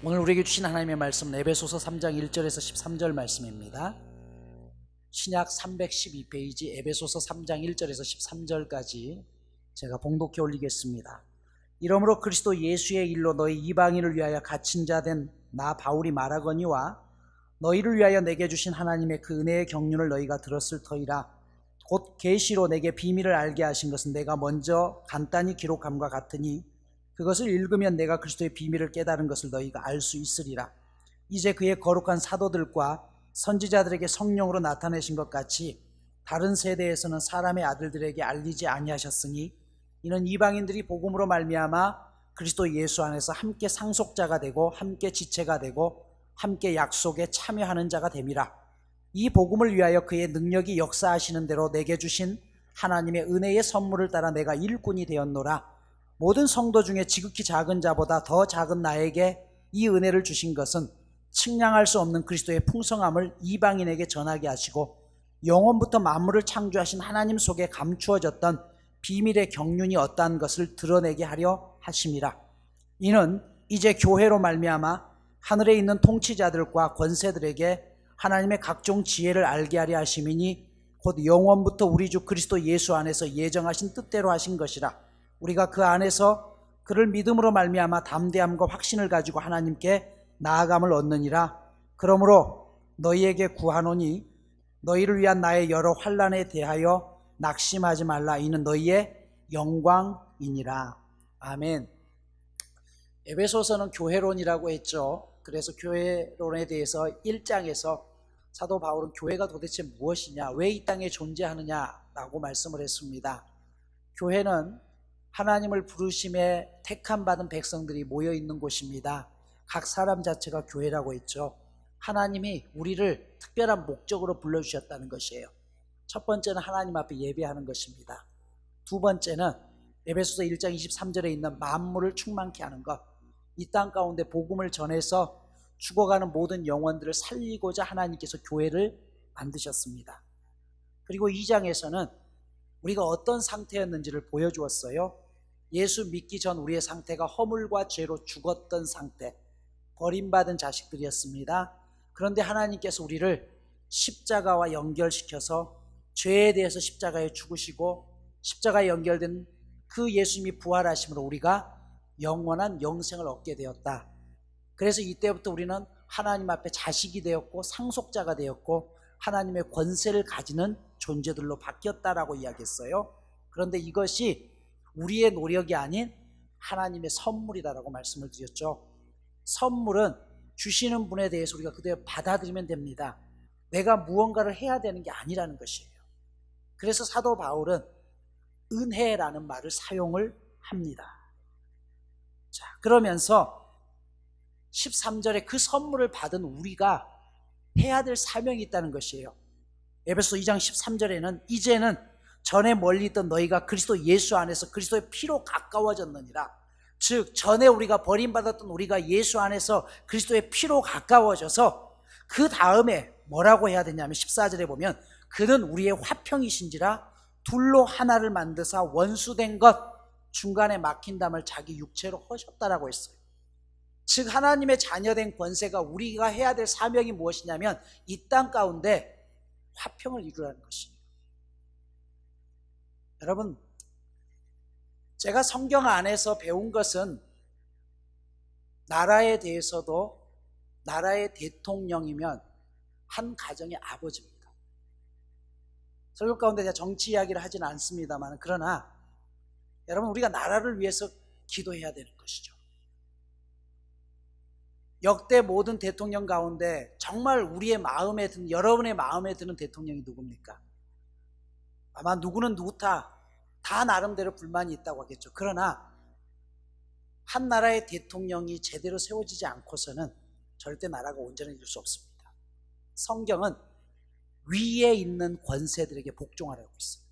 오늘 우리에게 주신 하나님의 말씀은 에베소서 3장 1절에서 13절 말씀입니다. 신약 312페이지 에베소서 3장 1절에서 13절까지 제가 봉독해 올리겠습니다. 이러므로 그리스도 예수의 일로 너희 이방인을 위하여 갇힌 자 된 나 바울이 말하거니와 너희를 위하여 내게 주신 하나님의 그 은혜의 경륜을 너희가 들었을 터이라. 곧 계시로 내게 비밀을 알게 하신 것은 내가 먼저 간단히 기록함과 같으니 그것을 읽으면 내가 그리스도의 비밀을 깨달은 것을 너희가 알 수 있으리라. 이제 그의 거룩한 사도들과 선지자들에게 성령으로 나타내신 것 같이 다른 세대에서는 사람의 아들들에게 알리지 아니하셨으니 이는 이방인들이 복음으로 말미암아 그리스도 예수 안에서 함께 상속자가 되고 함께 지체가 되고 함께 약속에 참여하는 자가 됨이라. 이 복음을 위하여 그의 능력이 역사하시는 대로 내게 주신 하나님의 은혜의 선물을 따라 내가 일꾼이 되었노라. 모든 성도 중에 지극히 작은 자보다 더 작은 나에게 이 은혜를 주신 것은 측량할 수 없는 그리스도의 풍성함을 이방인에게 전하게 하시고 영원부터 만물을 창조하신 하나님 속에 감추어졌던 비밀의 경륜이 어떠한 것을 드러내게 하려 하심이라. 이는 이제 교회로 말미암아 하늘에 있는 통치자들과 권세들에게 하나님의 각종 지혜를 알게 하려 하심이니 곧 영원부터 우리 주 그리스도 예수 안에서 예정하신 뜻대로 하신 것이라. 우리가 그 안에서 그를 믿음으로 말미암아 담대함과 확신을 가지고 하나님께 나아감을 얻느니라. 그러므로 너희에게 구하노니 너희를 위한 나의 여러 환난에 대하여 낙심하지 말라. 이는 너희의 영광이니라. 아멘. 에베소서는 교회론이라고 했죠. 그래서 교회론에 대해서 1장에서 사도 바울은 교회가 도대체 무엇이냐, 왜 이 땅에 존재하느냐라고 말씀을 했습니다. 교회는 하나님을 부르심에 택함 받은 백성들이 모여 있는 곳입니다. 각 사람 자체가 교회라고 했죠. 하나님이 우리를 특별한 목적으로 불러주셨다는 것이에요. 첫 번째는 하나님 앞에 예배하는 것입니다. 두 번째는 에베소서 1장 23절에 있는 만물을 충만케 하는 것. 이 땅 가운데 복음을 전해서 죽어가는 모든 영혼들을 살리고자 하나님께서 교회를 만드셨습니다. 그리고 2장에서는 우리가 어떤 상태였는지를 보여주었어요. 예수 믿기 전 우리의 상태가 허물과 죄로 죽었던 상태, 버림받은 자식들이었습니다. 그런데 하나님께서 우리를 십자가와 연결시켜서 죄에 대해서 십자가에 죽으시고 십자가에 연결된 그 예수님이 부활하심으로 우리가 영원한 영생을 얻게 되었다. 그래서 이때부터 우리는 하나님 앞에 자식이 되었고 상속자가 되었고 하나님의 권세를 가지는 존재들로 바뀌었다라고 이야기했어요. 그런데 이것이 우리의 노력이 아닌 하나님의 선물이다라고 말씀을 드렸죠. 선물은 주시는 분에 대해서 우리가 그대로 받아들이면 됩니다. 내가 무언가를 해야 되는 게 아니라는 것이에요. 그래서 사도 바울은 은혜라는 말을 사용을 합니다. 자, 그러면서 13절에 그 선물을 받은 우리가 해야 될 사명이 있다는 것이에요. 에베소 2장 13절에는 이제는 전에 멀리 있던 너희가 그리스도 예수 안에서 그리스도의 피로 가까워졌느니라. 즉 전에 우리가 버림받았던 우리가 예수 안에서 그리스도의 피로 가까워져서 그 다음에 뭐라고 해야 되냐면 14절에 보면 그는 우리의 화평이신지라 둘로 하나를 만드사 원수된 것 중간에 막힌 담을 자기 육체로 허셨다라고 했어요. 즉 하나님의 자녀된 권세가 우리가 해야 될 사명이 무엇이냐면 이 땅 가운데 화평을 이루라는 것입니다. 여러분, 제가 성경 안에서 배운 것은 나라에 대해서도 나라의 대통령이면 한 가정의 아버지입니다. 설교 가운데 제가 정치 이야기를 하지는 않습니다만 그러나 여러분 우리가 나라를 위해서 기도해야 되는 것이죠. 역대 모든 대통령 가운데 정말 우리의 마음에 드는, 여러분의 마음에 드는 대통령이 누굽니까? 아마 누구는 누구다 다 나름대로 불만이 있다고 하겠죠. 그러나 한 나라의 대통령이 제대로 세워지지 않고서는 절대 나라가 온전해질 수 없습니다. 성경은 위에 있는 권세들에게 복종하라고 했어요.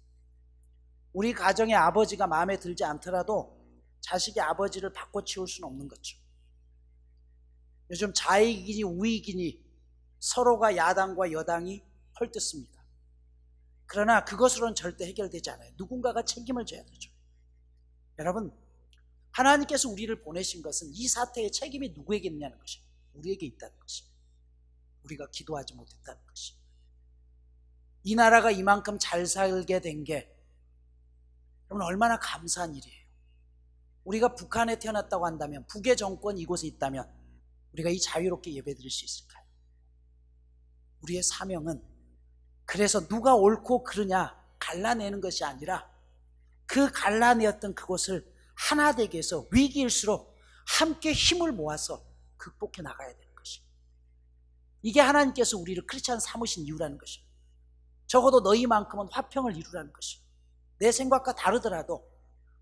우리 가정의 아버지가 마음에 들지 않더라도 자식의 아버지를 바꿔치울 수는 없는 거죠. 요즘 좌익이니 우익이니 서로가 야당과 여당이 헐뜯습니다. 그러나 그것으로는 절대 해결되지 않아요. 누군가가 책임을 져야 되죠. 여러분, 하나님께서 우리를 보내신 것은 이 사태의 책임이 누구에게 있냐는 것이, 우리에게 있다는 것이, 우리가 기도하지 못했다는 것이. 이 나라가 이만큼 잘 살게 된 게 여러분 얼마나 감사한 일이에요. 우리가 북한에 태어났다고 한다면, 북의 정권이 이곳에 있다면 우리가 이 자유롭게 예배드릴 수 있을까요? 우리의 사명은 그래서 누가 옳고 그르냐 갈라내는 것이 아니라 그 갈라내었던 그곳을 하나 되게 해서 위기일수록 함께 힘을 모아서 극복해 나가야 되는 것입니다. 이게 하나님께서 우리를 크리스찬 삼으신 이유라는 것입니다. 적어도 너희만큼은 화평을 이루라는 것입니다. 내 생각과 다르더라도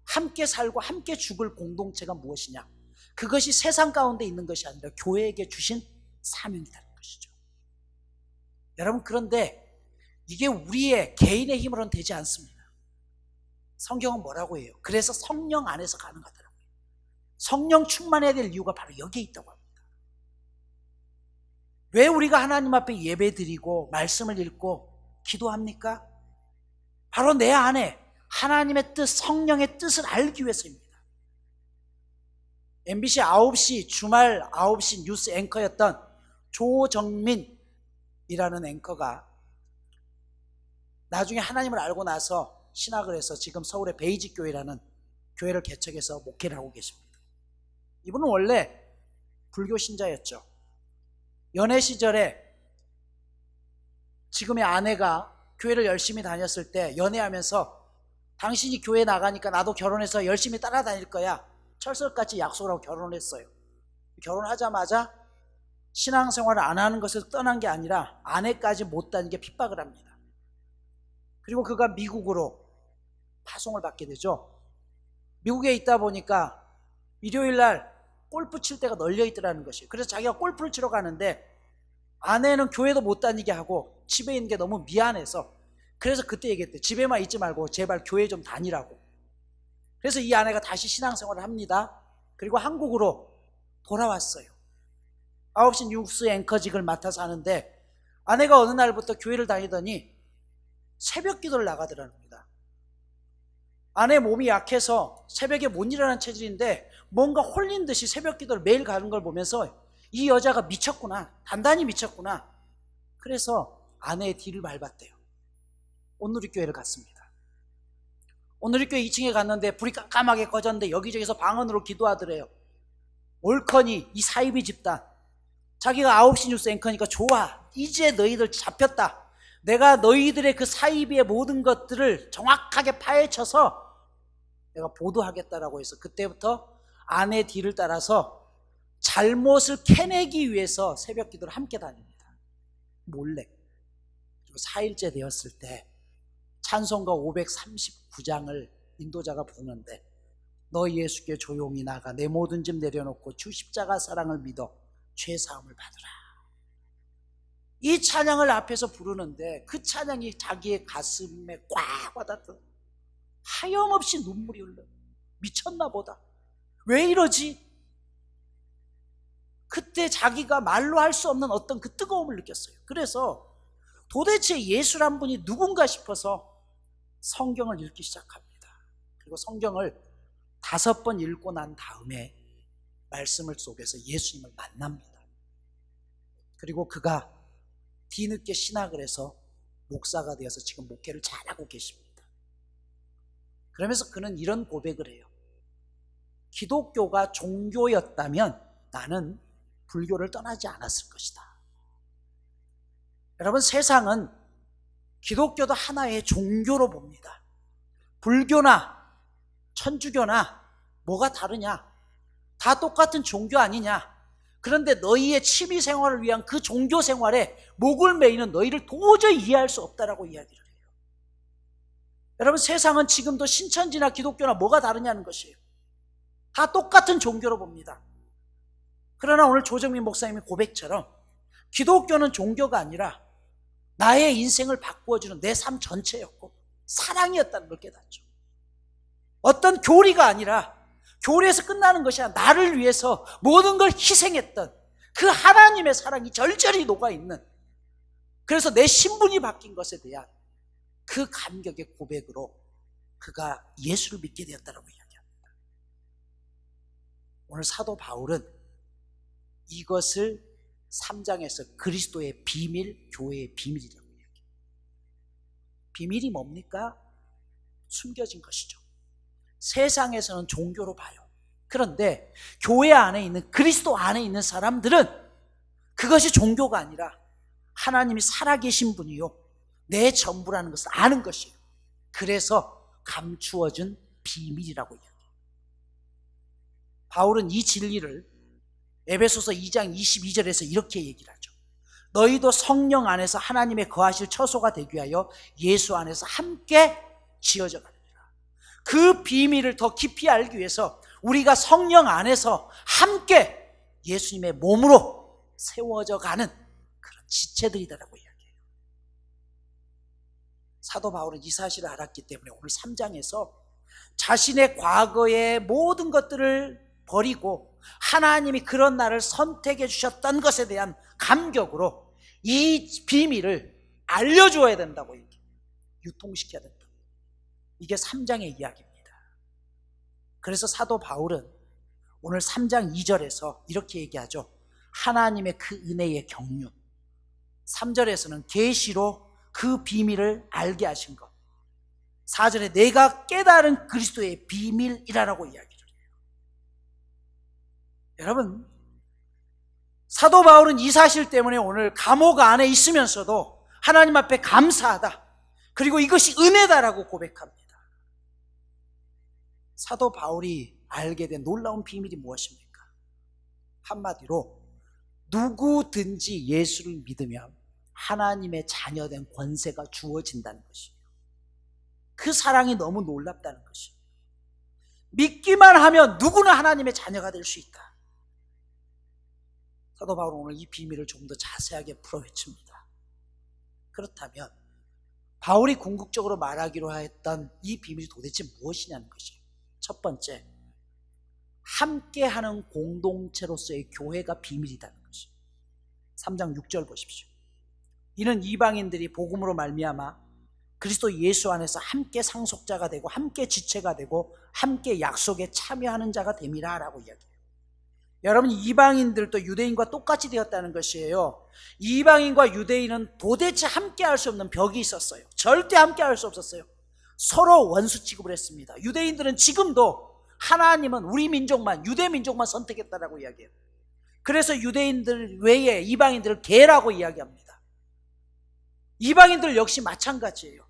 함께 살고 함께 죽을 공동체가 무엇이냐, 그것이 세상 가운데 있는 것이 아니라 교회에게 주신 사명이라는 것이죠. 여러분, 그런데 이게 우리의 개인의 힘으로는 되지 않습니다. 성경은 뭐라고 해요? 그래서 성령 안에서 가능하더라고요. 성령 충만해야 될 이유가 바로 여기에 있다고 합니다. 왜 우리가 하나님 앞에 예배드리고 말씀을 읽고 기도합니까? 바로 내 안에 하나님의 뜻, 성령의 뜻을 알기 위해서입니다. MBC 9시 주말 9시 뉴스 앵커였던 조정민이라는 앵커가 나중에 하나님을 알고 나서 신학을 해서 지금 서울의 베이직 교회라는 교회를 개척해서 목회를 하고 계십니다. 이분은 원래 불교 신자였죠. 연애 시절에 지금의 아내가 교회를 열심히 다녔을 때 연애하면서 당신이 교회 나가니까 나도 결혼해서 열심히 따라다닐 거야, 철석같이 약속을 하고 결혼을 했어요. 결혼하자마자 신앙생활을 안 하는 것을 떠난 게 아니라 아내까지 못 다니게 핍박을 합니다. 그리고 그가 미국으로 파송을 받게 되죠. 미국에 있다 보니까 일요일 날 골프 칠 때가 널려 있더라는 것이에요. 그래서 자기가 골프를 치러 가는데 아내는 교회도 못 다니게 하고 집에 있는 게 너무 미안해서, 그래서 그때 얘기했대. 집에만 있지 말고 제발 교회 좀 다니라고. 그래서 이 아내가 다시 신앙생활을 합니다. 그리고 한국으로 돌아왔어요. 9시 뉴스 앵커직을 맡아서 하는데 아내가 어느 날부터 교회를 다니더니 새벽 기도를 나가더라는 겁니다. 아내 몸이 약해서 새벽에 못 일어나는 체질인데 뭔가 홀린 듯이 새벽 기도를 매일 가는 걸 보면서 이 여자가 미쳤구나, 단단히 미쳤구나. 그래서 아내의 뒤를 밟았대요. 온누리교회를 갔습니다. 온누리교회 2층에 갔는데 불이 깜깜하게 꺼졌는데 여기저기서 방언으로 기도하더래요. 올커니 이 사이비 집단, 자기가 9시 뉴스 앵커니까 좋아, 이제 너희들 잡혔다, 내가 너희들의 그 사이비의 모든 것들을 정확하게 파헤쳐서 내가 보도하겠다라고 해서 그때부터 아내 뒤를 따라서 잘못을 캐내기 위해서 새벽 기도를 함께 다닙니다. 몰래. 그리고 4일째 되었을 때 찬송가 539장을 인도자가 부르는데, 너 예수께 조용히 나가 내 모든 짐 내려놓고 주 십자가 사랑을 믿어 죄사함을 받으라. 이 찬양을 앞에서 부르는데 그 찬양이 자기의 가슴에 꽉 와닿던, 하염없이 눈물이 흘러. 미쳤나 보다. 왜 이러지? 그때 자기가 말로 할 수 없는 어떤 그 뜨거움을 느꼈어요. 그래서 도대체 예수란 분이 누군가 싶어서 성경을 읽기 시작합니다. 그리고 성경을 5번 읽고 난 다음에 말씀을 속에서 예수님을 만납니다. 그리고 그가 뒤늦게 신학을 해서 목사가 되어서 지금 목회를 잘하고 계십니다. 그러면서 그는 이런 고백을 해요. 기독교가 종교였다면 나는 불교를 떠나지 않았을 것이다. 여러분, 세상은 기독교도 하나의 종교로 봅니다. 불교나 천주교나 뭐가 다르냐? 다 똑같은 종교 아니냐? 그런데 너희의 취미 생활을 위한 그 종교 생활에 목을 매이는 너희를 도저히 이해할 수 없다라고 이야기를 해요. 여러분, 세상은 지금도 신천지나 기독교나 뭐가 다르냐는 것이에요. 다 똑같은 종교로 봅니다. 그러나 오늘 조정민 목사님의 고백처럼 기독교는 종교가 아니라 나의 인생을 바꾸어주는 내 삶 전체였고 사랑이었다는 걸 깨닫죠. 어떤 교리가 아니라, 교리에서 끝나는 것이 아니라 나를 위해서 모든 걸 희생했던 그 하나님의 사랑이 절절히 녹아있는, 그래서 내 신분이 바뀐 것에 대한 그 감격의 고백으로 그가 예수를 믿게 되었다고 이야기합니다. 오늘 사도 바울은 이것을 3장에서 그리스도의 비밀, 교회의 비밀이라고 이야기해요. 비밀이 뭡니까? 숨겨진 것이죠. 세상에서는 종교로 봐요. 그런데 교회 안에 있는, 그리스도 안에 있는 사람들은 그것이 종교가 아니라 하나님이 살아계신 분이요, 내 전부라는 것을 아는 것이에요. 그래서 감추어진 비밀이라고 이야기해요. 바울은 이 진리를 에베소서 2장 22절에서 이렇게 얘기를 하죠. 너희도 성령 안에서 하나님의 거하실 처소가 되기 위하여 예수 안에서 함께 지어져 가느니라. 그 비밀을 더 깊이 알기 위해서 우리가 성령 안에서 함께 예수님의 몸으로 세워져 가는 그런 지체들이다라고 이야기해요. 사도 바울은 이 사실을 알았기 때문에 오늘 3장에서 자신의 과거의 모든 것들을 버리고 하나님이 그런 나를 선택해 주셨던 것에 대한 감격으로 이 비밀을 알려줘야 된다고 얘기해요. 유통시켜야 된다. 이게 3장의 이야기입니다. 그래서 사도 바울은 오늘 3장 2절에서 이렇게 얘기하죠. 하나님의 그 은혜의 경륜. 3절에서는 계시로 그 비밀을 알게 하신 것. 4절에 내가 깨달은 그리스도의 비밀이라고 이야기를 해요. 여러분, 사도 바울은 이 사실 때문에 오늘 감옥 안에 있으면서도 하나님 앞에 감사하다, 그리고 이것이 은혜다라고 고백합니다. 사도 바울이 알게 된 놀라운 비밀이 무엇입니까? 한마디로 누구든지 예수를 믿으면 하나님의 자녀된 권세가 주어진다는 것이에요. 그 사랑이 너무 놀랍다는 것이에요. 믿기만 하면 누구나 하나님의 자녀가 될 수 있다. 사도 바울은 오늘 이 비밀을 좀 더 자세하게 풀어헤칩니다. 그렇다면 바울이 궁극적으로 말하기로 했던 이 비밀이 도대체 무엇이냐는 것이에요. 첫 번째, 함께하는 공동체로서의 교회가 비밀이라는 것이에요. 3장 6절 보십시오. 이는 이방인들이 복음으로 말미암아 그리스도 예수 안에서 함께 상속자가 되고 함께 지체가 되고 함께 약속에 참여하는 자가 됨이라 라고 이야기해요. 여러분, 이방인들도 유대인과 똑같이 되었다는 것이에요. 이방인과 유대인은 도대체 함께 할 수 없는 벽이 있었어요. 절대 함께 할 수 없었어요. 서로 원수 취급을 했습니다. 유대인들은 지금도 하나님은 우리 민족만, 유대 민족만 선택했다라고 이야기해요. 그래서 유대인들 외에 이방인들을 개라고 이야기합니다. 이방인들 역시 마찬가지예요.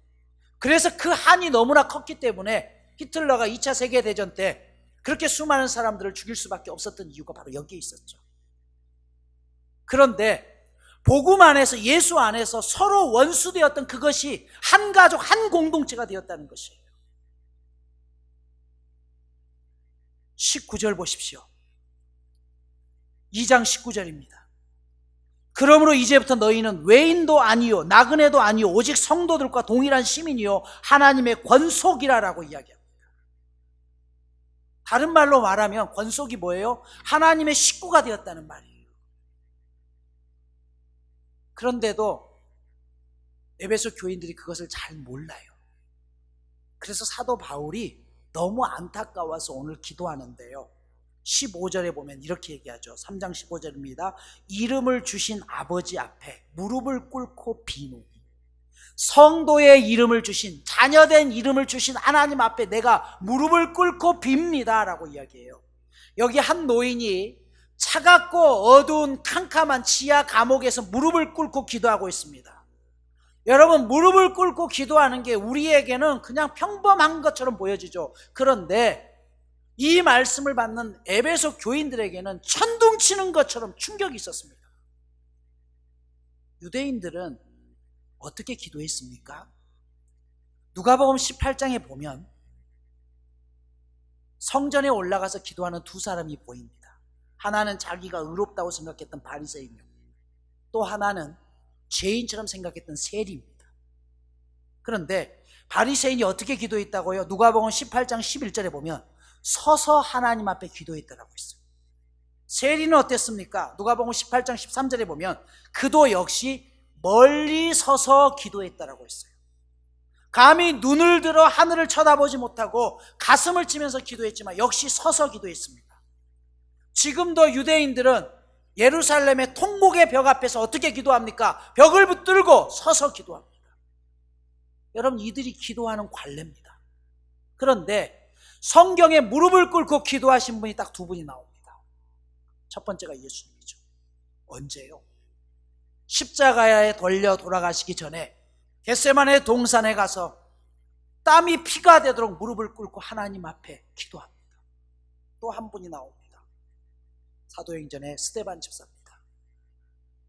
그래서 그 한이 너무나 컸기 때문에 히틀러가 2차 세계대전 때 그렇게 수많은 사람들을 죽일 수밖에 없었던 이유가 바로 여기에 있었죠. 그런데 복음 안에서, 예수 안에서 서로 원수되었던 그것이 한 가족, 한 공동체가 되었다는 것이에요. 19절 보십시오. 2장 19절입니다. 그러므로 이제부터 너희는 외인도 아니요 나그네도 아니요 오직 성도들과 동일한 시민이요 하나님의 권속이라라고 이야기합니다. 다른 말로 말하면 권속이 뭐예요? 하나님의 식구가 되었다는 말이에요. 그런데도 에베소 교인들이 그것을 잘 몰라요. 그래서 사도 바울이 너무 안타까워서 오늘 기도하는데요, 15절에 보면 이렇게 얘기하죠. 3장 15절입니다. 이름을 주신 아버지 앞에 무릎을 꿇고 비노니, 성도의 이름을 주신, 자녀된 이름을 주신 하나님 앞에 내가 무릎을 꿇고 빕니다 라고 이야기해요. 여기 한 노인이 차갑고 어두운 캄캄한 지하 감옥에서 무릎을 꿇고 기도하고 있습니다. 여러분, 무릎을 꿇고 기도하는 게 우리에게는 그냥 평범한 것처럼 보여지죠. 그런데 이 말씀을 받는 에베소 교인들에게는 천둥치는 것처럼 충격이 있었습니다. 유대인들은 어떻게 기도했습니까? 누가복음 18장에 보면 성전에 올라가서 기도하는 두 사람이 보입니다. 하나는 자기가 의롭다고 생각했던 바리새인이요, 또 하나는 죄인처럼 생각했던 세리입니다. 그런데 바리새인이 어떻게 기도했다고요? 누가복음 18장 11절에 보면 서서 하나님 앞에 기도했다라고 했어요. 세리는 어땠습니까? 누가복음 18장 13절에 보면 그도 역시 멀리 서서 기도했다라고 했어요. 감히 눈을 들어 하늘을 쳐다보지 못하고 가슴을 치면서 기도했지만 역시 서서 기도했습니다. 지금도 유대인들은 예루살렘의 통곡의 벽 앞에서 어떻게 기도합니까? 벽을 붙들고 서서 기도합니다. 여러분, 이들이 기도하는 관례입니다. 그런데 성경에 무릎을 꿇고 기도하신 분이 딱 두 분이 나옵니다. 첫 번째가 예수님이죠. 언제요? 십자가에 돌려 돌아가시기 전에 겟세마네 동산에 가서 땀이 피가 되도록 무릎을 꿇고 하나님 앞에 기도합니다. 또 한 분이 나옵니다. 사도행전의 스데반 집사입니다.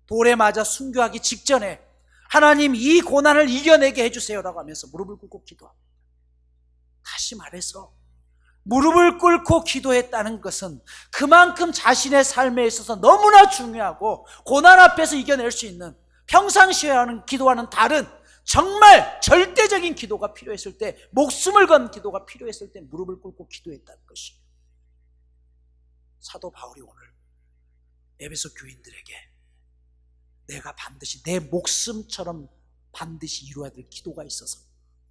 돌에 맞아 순교하기 직전에 하나님, 이 고난을 이겨내게 해주세요라고 하면서 무릎을 꿇고 기도합니다. 다시 말해서 무릎을 꿇고 기도했다는 것은 그만큼 자신의 삶에 있어서 너무나 중요하고 고난 앞에서 이겨낼 수 있는, 평상시에 하는 기도와는 다른 정말 절대적인 기도가 필요했을 때, 목숨을 건 기도가 필요했을 때 무릎을 꿇고 기도했다는 것이, 사도 바울이 오늘 에베소 교인들에게 내가 반드시 내 목숨처럼 반드시 이루어야 될 기도가 있어서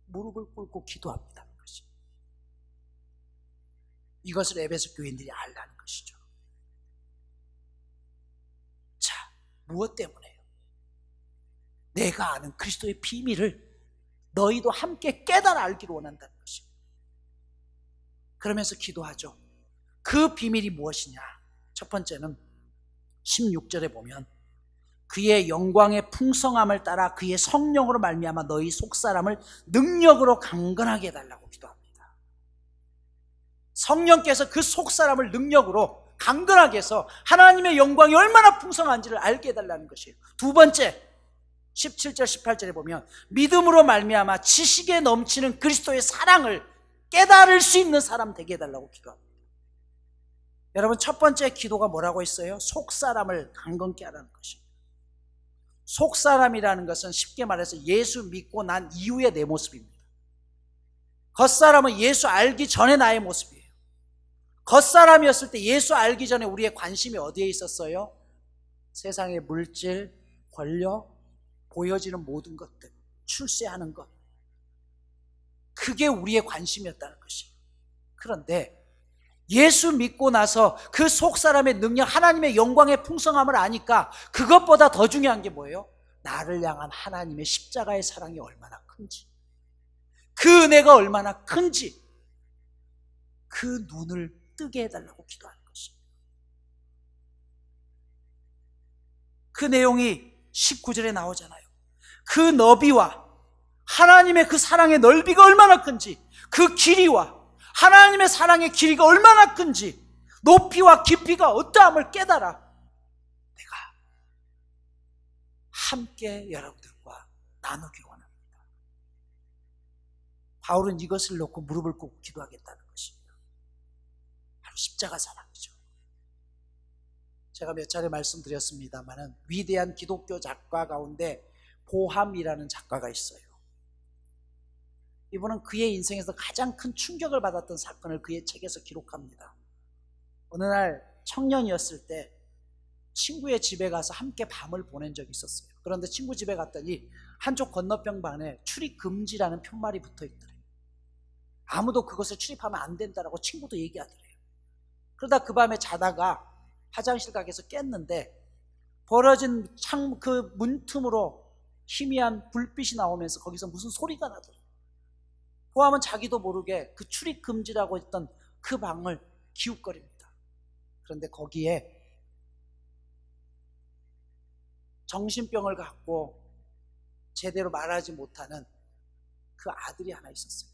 무릎을 꿇고 기도합니다. 이것을 에베소 교인들이 알라는 것이죠. 자, 무엇 때문에요? 내가 아는 그리스도의 비밀을 너희도 함께 깨달아 알기를 원한다는 것입니다. 그러면서 기도하죠. 그 비밀이 무엇이냐? 첫 번째는 16절에 보면 그의 영광의 풍성함을 따라 그의 성령으로 말미암아 너희 속사람을 능력으로 강건하게 해달라고 기도합니다. 성령께서 그 속사람을 능력으로 강건하게 해서 하나님의 영광이 얼마나 풍성한지를 알게 해달라는 것이에요. 두 번째, 17절 18절에 보면 믿음으로 말미암아 지식에 넘치는 그리스도의 사랑을 깨달을 수 있는 사람 되게 해달라고 기도합니다. 여러분, 첫 번째 기도가 뭐라고 했어요? 속사람을 강건케 하라는 것입니다. 속사람이라는 것은 쉽게 말해서 예수 믿고 난 이후의 내 모습입니다. 겉사람은 예수 알기 전에 나의 모습이에요. 겉사람이었을 때, 예수 알기 전에 우리의 관심이 어디에 있었어요? 세상의 물질, 권력, 보여지는 모든 것들, 출세하는 것, 그게 우리의 관심이었다는 것이에요. 그런데 예수 믿고 나서 그 속사람의 능력, 하나님의 영광의 풍성함을 아니까 그것보다 더 중요한 게 뭐예요? 나를 향한 하나님의 십자가의 사랑이 얼마나 큰지, 그 은혜가 얼마나 큰지, 그 눈을 뜨게 해달라고 기도하는 것입니다. 그 내용이 19절에 나오잖아요. 그 너비와 하나님의 그 사랑의 넓이가 얼마나 큰지, 그 길이와 하나님의 사랑의 길이가 얼마나 큰지, 높이와 깊이가 어떠함을 깨달아 내가 함께 여러분들과 나누기 원합니다. 바울은 이것을 놓고 무릎을 꿇고 기도하겠다는 것입니다. 바로 십자가 사랑이죠. 제가 몇 차례 말씀드렸습니다마는 위대한 기독교 작가 가운데 보함이라는 작가가 있어요. 이분은 그의 인생에서 가장 큰 충격을 받았던 사건을 그의 책에서 기록합니다. 어느 날 청년이었을 때 친구의 집에 가서 함께 밤을 보낸 적이 있었어요. 그런데 친구 집에 갔더니 한쪽 건너편 방에 출입 금지라는 편말이 붙어 있더래요. 아무도 그것을 출입하면 안 된다라고 친구도 얘기하더래요. 그러다 그 밤에 자다가 화장실 가게에서 깼는데 벌어진 창 그 문틈으로 희미한 불빛이 나오면서 거기서 무슨 소리가 나더래요. 보함은 자기도 모르게 그 출입 금지라고 했던 그 방을 기웃거립니다. 그런데 거기에 정신병을 갖고 제대로 말하지 못하는 그 아들이 하나 있었어요.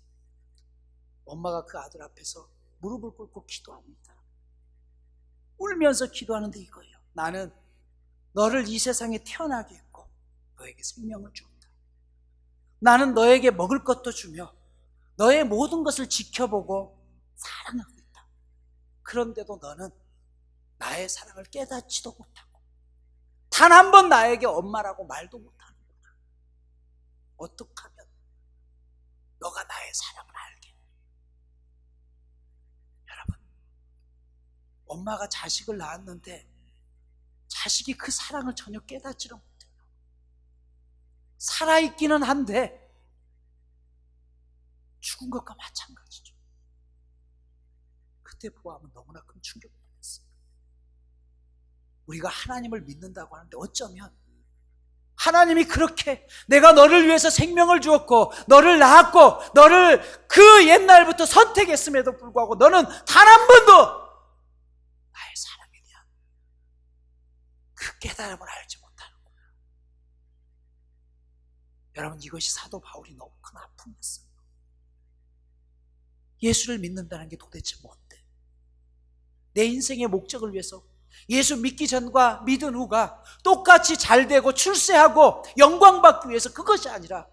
엄마가 그 아들 앞에서 무릎을 꿇고 기도합니다. 울면서 기도하는데 이거예요. 나는 너를 이 세상에 태어나게 했고 너에게 생명을 줬다. 나는 너에게 먹을 것도 주며 너의 모든 것을 지켜보고 사랑하고 있다. 그런데도 너는 나의 사랑을 깨닫지도 못하고 단 한 번 나에게 엄마라고 말도 못하는구나. 어떻게 하면 너가 나의 사랑을 알게? 여러분, 엄마가 자식을 낳았는데 자식이 그 사랑을 전혀 깨닫지를 못해요. 살아있기는 한데 죽은 것과 마찬가지죠. 그때 보아하면 너무나 큰 충격을 받았어요. 우리가 하나님을 믿는다고 하는데 어쩌면 하나님이 그렇게 내가 너를 위해서 생명을 주었고 너를 낳았고 너를 그 옛날부터 선택했음에도 불구하고 너는 단 한 번도 나의 사랑에 대한 그 깨달음을 알지 못하는 거예요. 여러분, 이것이 사도 바울이 너무 큰 아픔이었어요. 예수를 믿는다는 게 도대체 뭔데? 내 인생의 목적을 위해서 예수 믿기 전과 믿은 후가 똑같이 잘 되고 출세하고 영광받기 위해서 그것이 아니라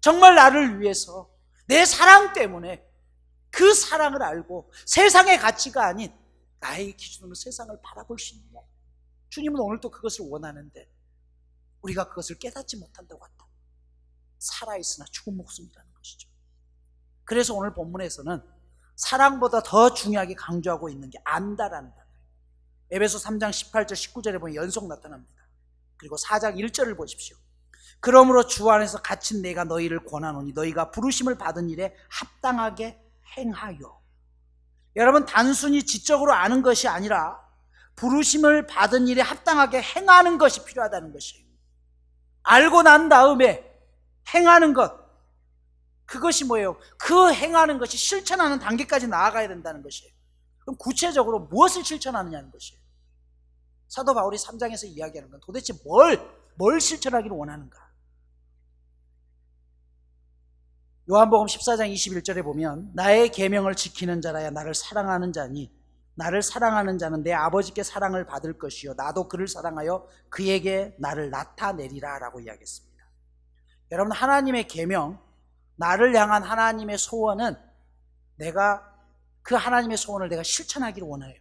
정말 나를 위해서 내 사랑 때문에 그 사랑을 알고 세상의 가치가 아닌 나의 기준으로 세상을 바라볼 수 있느냐. 주님은 오늘도 그것을 원하는데 우리가 그것을 깨닫지 못한다고 한다. 살아있으나 죽은 목숨이라는 것이죠. 그래서 오늘 본문에서는 사랑보다 더 중요하게 강조하고 있는 게 안다라는 단어예요. 에베소 3장 18절 19절에 보면 연속 나타납니다. 그리고 4장 1절을 보십시오. 그러므로 주 안에서 갇힌 내가 너희를 권하노니 너희가 부르심을 받은 일에 합당하게 행하여. 여러분, 단순히 지적으로 아는 것이 아니라 부르심을 받은 일에 합당하게 행하는 것이 필요하다는 것이에요. 알고 난 다음에 행하는 것, 그것이 뭐예요? 그 행하는 것이 실천하는 단계까지 나아가야 된다는 것이에요. 그럼 구체적으로 무엇을 실천하느냐는 것이에요. 사도 바울이 3장에서 이야기하는 건 도대체 뭘 실천하기를 원하는가? 요한복음 14장 21절에 보면 나의 계명을 지키는 자라야 나를 사랑하는 자니 나를 사랑하는 자는 내 아버지께 사랑을 받을 것이요 나도 그를 사랑하여 그에게 나를 나타내리라 라고 이야기했습니다. 여러분, 하나님의 계명, 나를 향한 하나님의 소원은 내가 그 하나님의 소원을 내가 실천하기를 원해요.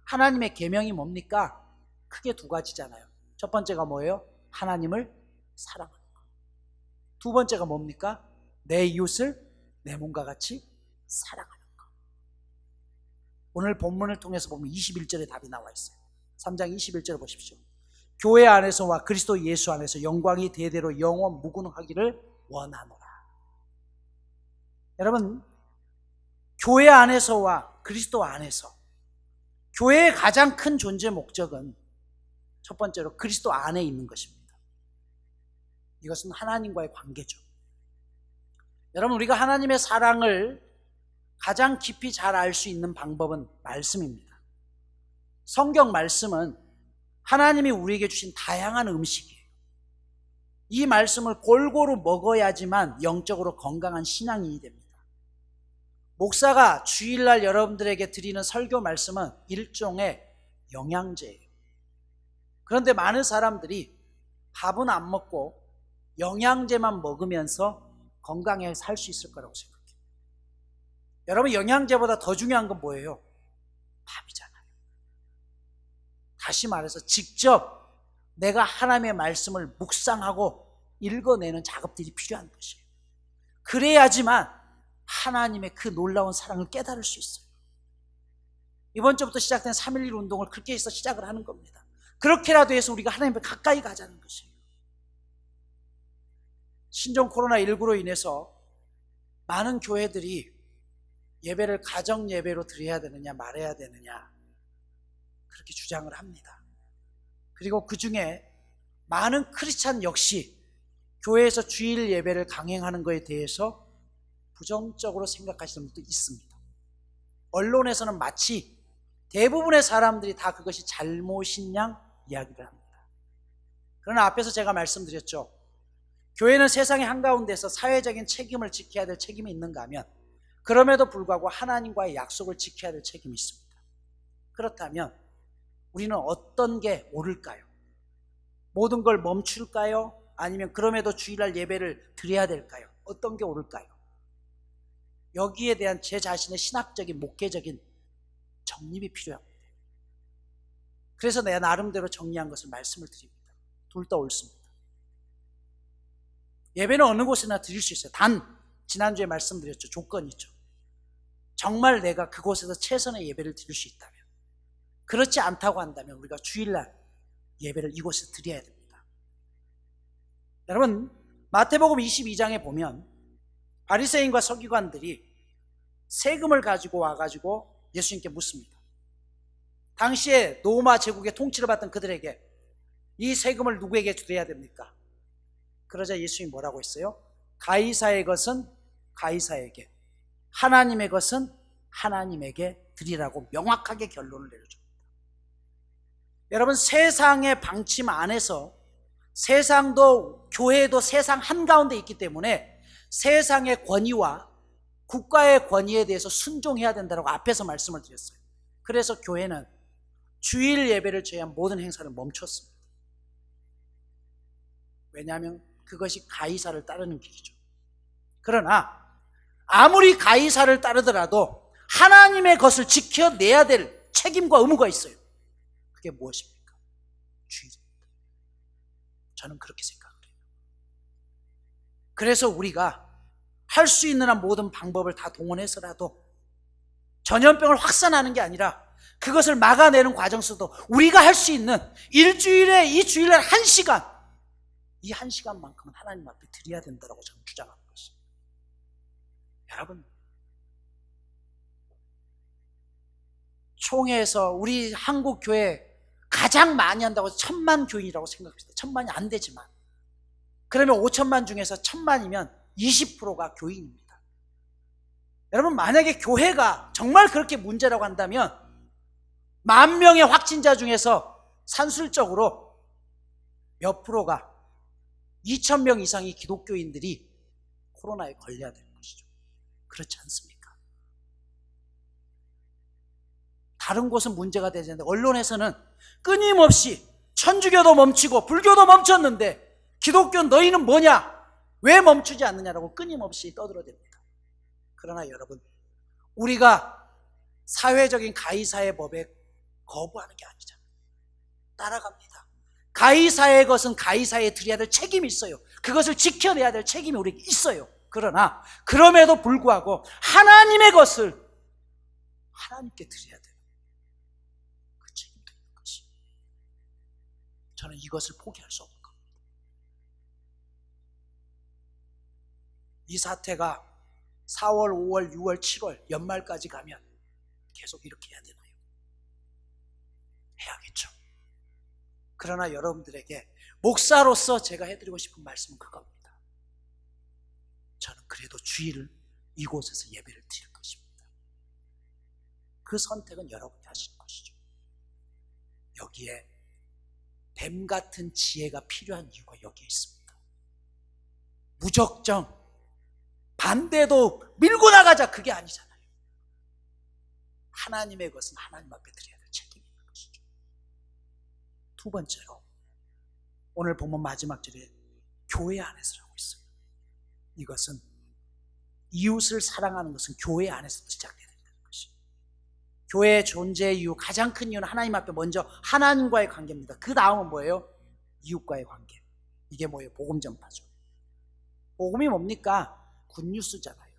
하나님의 계명이 뭡니까? 크게 두 가지잖아요. 첫 번째가 뭐예요? 하나님을 사랑하는 것. 두 번째가 뭡니까? 내 이웃을 내 몸과 같이 사랑하는 것. 오늘 본문을 통해서 보면 21절에 답이 나와 있어요. 3장 21절 보십시오. 교회 안에서와 그리스도 예수 안에서 영광이 대대로 영원 무궁하기를 원하노라. 여러분, 교회 안에서와 그리스도 안에서, 교회의 가장 큰 존재 목적은 첫 번째로 그리스도 안에 있는 것입니다. 이것은 하나님과의 관계죠. 여러분, 우리가 하나님의 사랑을 가장 깊이 잘 알 수 있는 방법은 말씀입니다. 성경 말씀은 하나님이 우리에게 주신 다양한 음식이에요. 이 말씀을 골고루 먹어야지만 영적으로 건강한 신앙인이 됩니다. 목사가 주일날 여러분들에게 드리는 설교 말씀은 일종의 영양제예요. 그런데 많은 사람들이 밥은 안 먹고 영양제만 먹으면서 건강하게 살 수 있을 거라고 생각해요. 여러분, 영양제보다 더 중요한 건 뭐예요? 밥이잖아요. 다시 말해서 직접 내가 하나님의 말씀을 묵상하고 읽어내는 작업들이 필요한 것이에요. 그래야지만 하나님의 그 놀라운 사랑을 깨달을 수 있어요. 이번 주부터 시작된 3.11 운동을 그렇게 해서 시작을 하는 겁니다. 그렇게라도 해서 우리가 하나님께 가까이 가자는 것이에요. 신종 코로나19로 인해서 많은 교회들이 예배를 가정 예배로 드려야 되느냐 말아야 되느냐 그렇게 주장을 합니다. 그리고 그 중에 많은 크리스찬 역시 교회에서 주일 예배를 강행하는 것에 대해서 부정적으로 생각하시는 분도 있습니다. 언론에서는 마치 대부분의 사람들이 다 그것이 잘못인 양 이야기를 합니다. 그러나 앞에서 제가 말씀드렸죠. 교회는 세상의 한가운데서 사회적인 책임을 지켜야 될 책임이 있는가 하면 그럼에도 불구하고 하나님과의 약속을 지켜야 될 책임이 있습니다. 그렇다면 우리는 어떤 게 옳을까요? 모든 걸 멈출까요? 아니면 그럼에도 주일날 예배를 드려야 될까요? 어떤 게 옳을까요? 여기에 대한 제 자신의 신학적인 목회적인 정립이 필요합니다. 그래서 내가 나름대로 정리한 것을 말씀을 드립니다. 둘 다 옳습니다. 예배는 어느 곳에나 드릴 수 있어요. 단 지난주에 말씀드렸죠. 조건이 있죠. 정말 내가 그곳에서 최선의 예배를 드릴 수 있다면, 그렇지 않다고 한다면 우리가 주일날 예배를 이곳에서 드려야 됩니다. 여러분, 마태복음 22장에 보면 바리새인과 서기관들이 세금을 가지고 와가지고 예수님께 묻습니다. 당시에 로마 제국의 통치를 받던 그들에게 이 세금을 누구에게 드려야 됩니까? 그러자 예수님이 뭐라고 했어요? 가이사의 것은 가이사에게, 하나님의 것은 하나님에게 드리라고 명확하게 결론을 내려줍니다. 여러분, 세상의 방침 안에서 세상도 교회도 세상 한가운데 있기 때문에 세상의 권위와 국가의 권위에 대해서 순종해야 된다고 앞에서 말씀을 드렸어요. 그래서 교회는 주일 예배를 제외한 모든 행사를 멈췄습니다. 왜냐하면 그것이 가이사를 따르는 길이죠. 그러나 아무리 가이사를 따르더라도 하나님의 것을 지켜내야 될 책임과 의무가 있어요. 그게 무엇입니까? 주일입니다. 저는 그렇게 생각을 해요. 그래서 우리가 할 수 있는 한 모든 방법을 다 동원해서라도 전염병을 확산하는 게 아니라 그것을 막아내는 과정 속도 우리가 할 수 있는 일주일에 이 주일날 1시간, 이 1시간만큼은 하나님 앞에 드려야 된다고 저는 주장하는 것입니다. 여러분, 총회에서 우리 한국 교회 가장 많이 한다고 해서 1000만 교인이라고 생각합니다. 1000만이 안 되지만, 그러면 5천만 중에서 1000만이면 20%가 교인입니다. 여러분, 만약에 교회가 정말 그렇게 문제라고 한다면 10,000명의 확진자 중에서 산술적으로 몇 프로가 2,000명 이상의 기독교인들이 코로나에 걸려야 되는 것이죠. 그렇지 않습니까? 다른 곳은 문제가 되지 않는데 언론에서는 끊임없이 천주교도 멈추고 불교도 멈췄는데 기독교 너희는 뭐냐? 왜 멈추지 않느냐라고 끊임없이 떠들어댑니다. 그러나 여러분, 우리가 사회적인 가이사의 법에 거부하는 게 아니잖아요. 따라갑니다. 가이사의 것은 가이사에 드려야 될 책임이 있어요. 그것을 지켜내야 될 책임이 우리에게 있어요. 그러나 그럼에도 불구하고 하나님의 것을 하나님께 드려야 돼요. 그 책임도 있는 것이. 저는 이것을 포기할 수 없는 겁니다. 이 사태가 4월, 5월, 6월, 7월 연말까지 가면 계속 이렇게 해야 되나요? 해야겠죠. 그러나 여러분들에게 목사로서 제가 해드리고 싶은 말씀은 그겁니다. 저는 그래도 주일을 이곳에서 예배를 드릴 것입니다. 그 선택은 여러분이 하시는 것이죠. 여기에 뱀 같은 지혜가 필요한 이유가 여기에 있습니다. 무적정 반대도 밀고 나가자, 그게 아니잖아요. 하나님의 것은 하나님 앞에 드려야 될 책임이 있는 것이죠. 두 번째로, 오늘 본문 마지막 절에 교회 안에서라고 있어요. 이것은 이웃을 사랑하는 것은 교회 안에서부터 시작돼야 된다는 것이에요. 교회의 존재의 이유, 가장 큰 이유는 하나님 앞에 먼저 하나님과의 관계입니다. 그 다음은 뭐예요? 이웃과의 관계. 이게 뭐예요? 복음 전파죠. 복음이 뭡니까? 굿뉴스잖아요.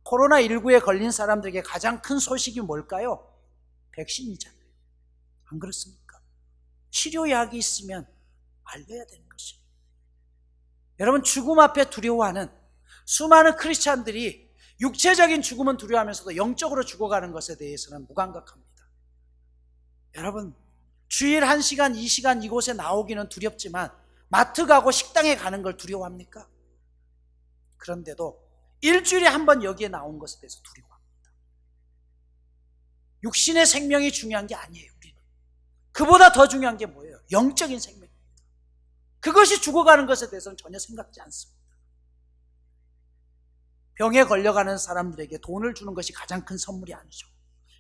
코로나19에 걸린 사람들에게 가장 큰 소식이 뭘까요? 백신이잖아요. 안 그렇습니까? 치료약이 있으면 알려야 되는 것이에요. 여러분, 죽음 앞에 두려워하는 수많은 크리스찬들이 육체적인 죽음은 두려워하면서도 영적으로 죽어가는 것에 대해서는 무감각합니다. 여러분, 주일 1시간, 2시간 이곳에 나오기는 두렵지만 마트 가고 식당에 가는 걸 두려워합니까? 그런데도 일주일에 한 번 여기에 나온 것에 대해서 두려워합니다. 육신의 생명이 중요한 게 아니에요. 우리는 그보다 더 중요한 게 뭐예요? 영적인 생명입니다. 그것이 죽어가는 것에 대해서는 전혀 생각지 않습니다. 병에 걸려가는 사람들에게 돈을 주는 것이 가장 큰 선물이 아니죠.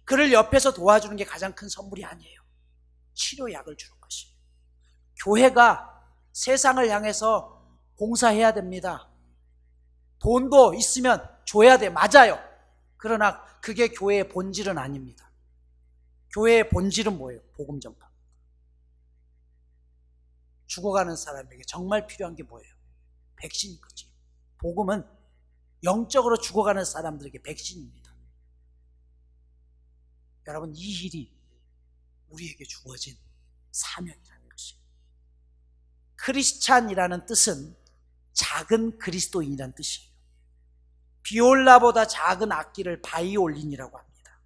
그를 옆에서 도와주는 게 가장 큰 선물이 아니에요. 치료약을 주는 것이에요. 교회가 세상을 향해서 봉사해야 됩니다. 돈도 있으면 줘야 돼. 맞아요. 그러나 그게 교회의 본질은 아닙니다. 교회의 본질은 뭐예요? 복음 전파. 죽어가는 사람에게 정말 필요한 게 뭐예요? 백신인 거죠. 복음은 영적으로 죽어가는 사람들에게 백신입니다. 여러분, 이 일이 우리에게 주어진 사명이라는 것이에요. 크리스찬이라는 뜻은 작은 그리스도인이라는 뜻이에요. 비올라보다 작은 악기를 바이올린이라고 합니다.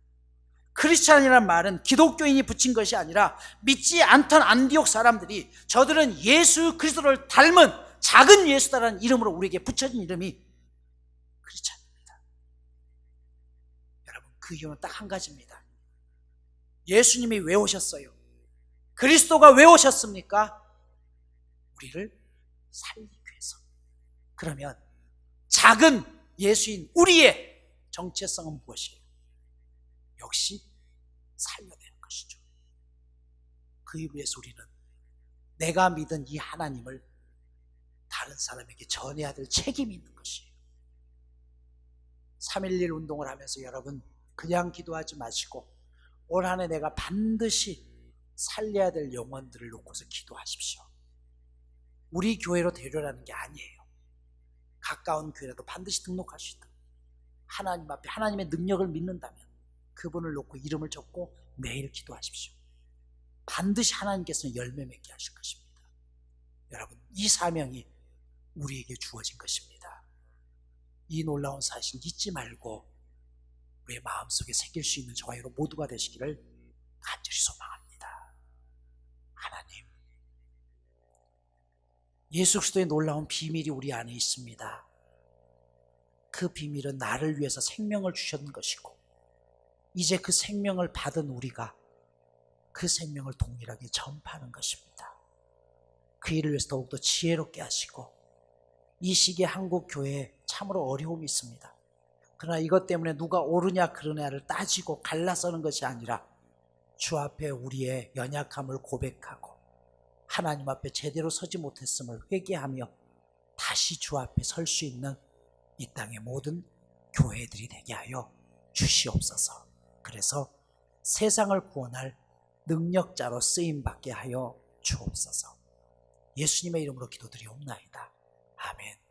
크리스찬이라는 말은 기독교인이 붙인 것이 아니라 믿지 않던 안디옥 사람들이 저들은 예수 그리스도를 닮은 작은 예수다라는 이름으로 우리에게 붙여진 이름이 크리스찬입니다. 여러분, 그 이유는 딱 한 가지입니다. 예수님이 왜 오셨어요? 그리스도가 왜 오셨습니까? 우리를 살리기 위해서. 그러면 작은 예수인 우리의 정체성은 무엇이에요? 역시 살려야 되는 것이죠. 그 이유에 우리는 내가 믿은 이 하나님을 다른 사람에게 전해야 될 책임이 있는 것이에요. 3.11 운동을 하면서 여러분 그냥 기도하지 마시고 올 한 해 내가 반드시 살려야 될 영혼들을 놓고서 기도하십시오. 우리 교회로 데려라는 게 아니에요. 가까운 교회라도 반드시 등록하시다. 하나님 앞에 하나님의 능력을 믿는다면 그분을 놓고 이름을 적고 매일 기도하십시오. 반드시 하나님께서는 열매 맺게 하실 것입니다. 여러분, 이 사명이 우리에게 주어진 것입니다. 이 놀라운 사실 잊지 말고 우리의 마음속에 새길 수 있는 저와 여러분 모두가 되시기를 간절히 소망합니다. 하나님, 예수 그리스도의 놀라운 비밀이 우리 안에 있습니다. 그 비밀은 나를 위해서 생명을 주셨는 것이고 이제 그 생명을 받은 우리가 그 생명을 동일하게 전파하는 것입니다. 그 일을 위해서 더욱더 지혜롭게 하시고 이 시기에 한국 교회에 참으로 어려움이 있습니다. 그러나 이것 때문에 누가 옳으냐 그르냐를 따지고 갈라서는 것이 아니라 주 앞에 우리의 연약함을 고백하고 하나님 앞에 제대로 서지 못했음을 회개하며 다시 주 앞에 설 수 있는 이 땅의 모든 교회들이 되게 하여 주시옵소서. 그래서 세상을 구원할 능력자로 쓰임받게 하여 주옵소서. 예수님의 이름으로 기도드리옵나이다. 아멘.